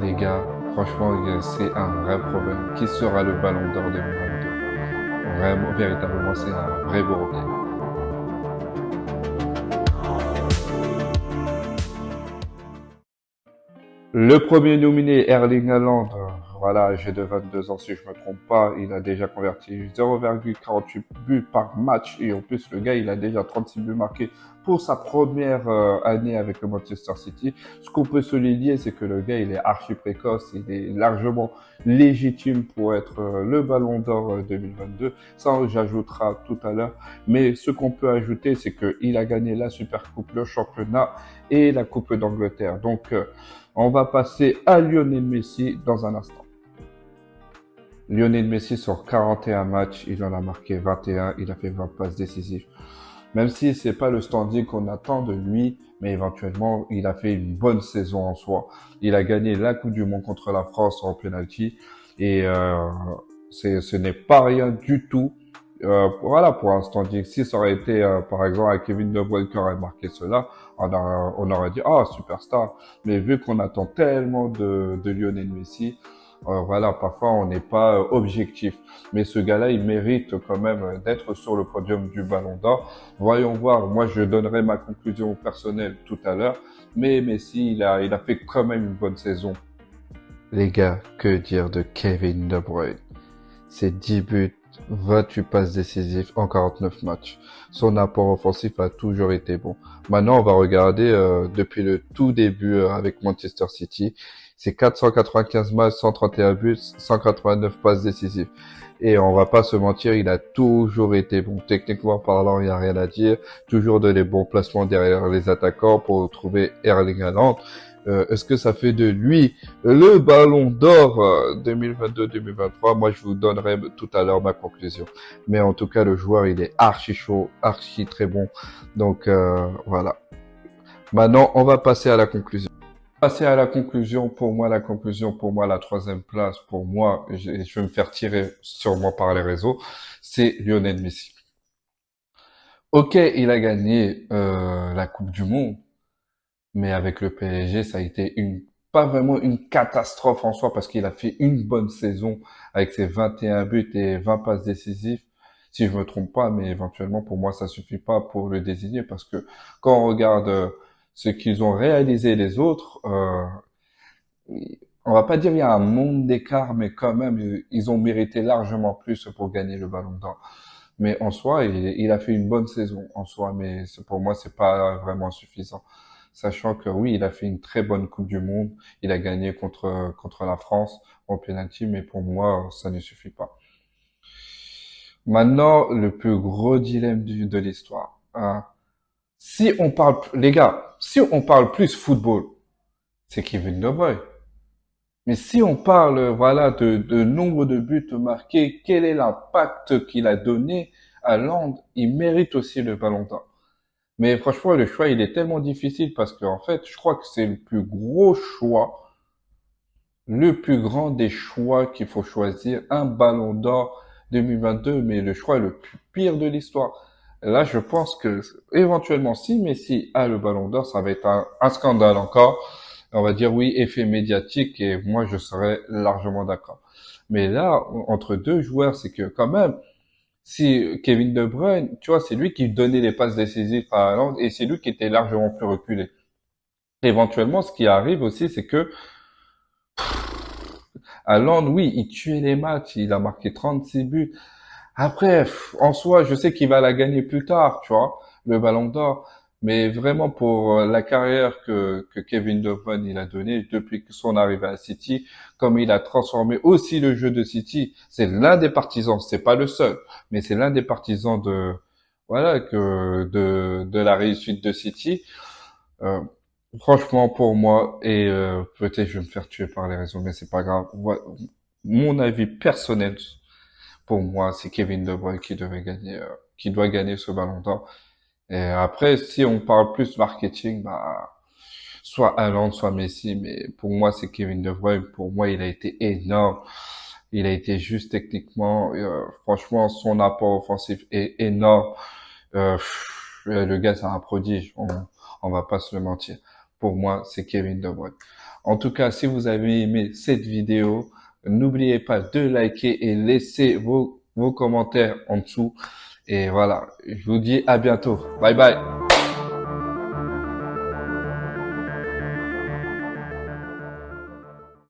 Les gars, franchement, c'est un vrai problème. Qui sera le Ballon d'Or 2022? Vraiment, véritablement, c'est un vrai bordel. Le premier nominé, Erling Haaland, voilà, âgé de 22 ans si je me trompe pas, il a déjà converti 0,48 buts par match et en plus le gars il a déjà 36 buts marqués pour sa première année avec le Manchester City. Ce qu'on peut souligner c'est que le gars il est archi précoce, il est largement légitime pour être le Ballon d'Or 2022. Ça j'ajouterai tout à l'heure. Mais ce qu'on peut ajouter c'est qu'il a gagné la Super Coupe, le championnat et la Coupe d'Angleterre. Donc on va passer à Lionel Messi dans un instant. Lionel Messi sur 41 matchs, il en a marqué 21, il a fait 20 passes décisives. Même si c'est pas le standing qu'on attend de lui, mais éventuellement, il a fait une bonne saison en soi. Il a gagné la Coupe du Monde contre la France en penalty et ce n'est pas rien du tout. Voilà, pour un standing. Si ça aurait été, par exemple, à Kevin De Bruyne qui aurait marqué cela, on aurait dit, ah, superstar. Mais vu qu'on attend tellement de Lionel Messi, voilà, parfois on n'est pas objectif. Mais ce gars-là, il mérite quand même d'être sur le podium du Ballon d'Or. Voyons voir. Moi, je donnerai ma conclusion personnelle tout à l'heure. Mais Messi, il a fait quand même une bonne saison. Les gars, que dire de Kevin De Bruyne? C'est 10 buts, 28 passes décisives en 49 matchs. Son apport offensif a toujours été bon. Maintenant, on va regarder depuis le tout début avec Manchester City. C'est 495 matchs, 131 buts, 189 passes décisives. Et on va pas se mentir, il a toujours été bon. Techniquement parlant, il n'y a rien à dire. Toujours de les bons placements derrière les attaquants pour trouver Erling Haaland. Est-ce que ça fait de lui le Ballon d'Or 2022-2023? Moi, je vous donnerai tout à l'heure ma conclusion. Mais en tout cas, le joueur, il est archi chaud, archi très bon. Donc, voilà. Maintenant, on va passer à la conclusion. Passer à la conclusion, pour moi, la troisième place, pour moi, je vais me faire tirer sûrement par les réseaux, c'est Lionel Messi. Ok, il a gagné la Coupe du Monde, mais avec le PSG, ça a été pas vraiment une catastrophe en soi parce qu'il a fait une bonne saison avec ses 21 buts et 20 passes décisives. Si je me trompe pas, mais éventuellement pour moi ça suffit pas pour le désigner parce que quand on regarde ce qu'ils ont réalisé les autres, on va pas dire il y a un monde d'écart, mais quand même ils ont mérité largement plus pour gagner le Ballon d'Or. Mais en soi, il a fait une bonne saison en soi, mais pour moi, c'est pas vraiment suffisant. Sachant que oui, il a fait une très bonne Coupe du Monde, il a gagné contre la France en penalty, mais pour moi, ça ne suffit pas. Maintenant, le plus gros dilemme de l'histoire. Hein. Si on parle, les gars, si on parle plus football, c'est Kevin De Bruyne. Mais si on parle, voilà, de nombre de buts marqués, quel est l'impact qu'il a donné à Londres, il mérite aussi le Ballon d'Or. Mais franchement, le choix, il est tellement difficile parce qu'en fait, je crois que c'est le plus gros choix, le plus grand des choix qu'il faut choisir, un Ballon d'Or 2022, mais le choix le plus pire de l'histoire. Là, je pense que éventuellement, si Messi a le Ballon d'Or, ça va être un scandale encore. On va dire oui, effet médiatique, et moi, je serais largement d'accord. Mais là, entre deux joueurs, c'est que quand même, si Kevin De Bruyne, tu vois, c'est lui qui donnait les passes décisives à Haaland et c'est lui qui était largement plus reculé. Éventuellement, ce qui arrive aussi, c'est que Haaland, oui, il tuait les matchs, il a marqué 36 buts. Après, en soi, je sais qu'il va la gagner plus tard, tu vois, le Ballon d'Or. Mais vraiment pour la carrière que Kevin De Bruyne il a donnée depuis son arrivée à City, comme il a transformé aussi le jeu de City, c'est l'un des partisans, c'est pas le seul, mais c'est l'un des partisans voilà, de la réussite de City. Euh, Franchement, pour moi, et peut-être je vais me faire tuer par les réseaux, mais c'est pas grave. Mon avis personnel, pour moi, c'est Kevin De Bruyne qui devait gagner, qui doit gagner ce Ballon d'Or. Et après, si on parle plus marketing, bah, soit Haaland, soit Messi, mais pour moi, c'est Kevin De Bruyne. Pour moi, il a été énorme. Il a été juste techniquement, franchement, son apport offensif est énorme. Le gars, c'est un prodige. On va pas se le mentir. Pour moi, c'est Kevin De Bruyne. En tout cas, si vous avez aimé cette vidéo, n'oubliez pas de liker et laisser vos commentaires en dessous. Et voilà, je vous dis à bientôt. Bye bye.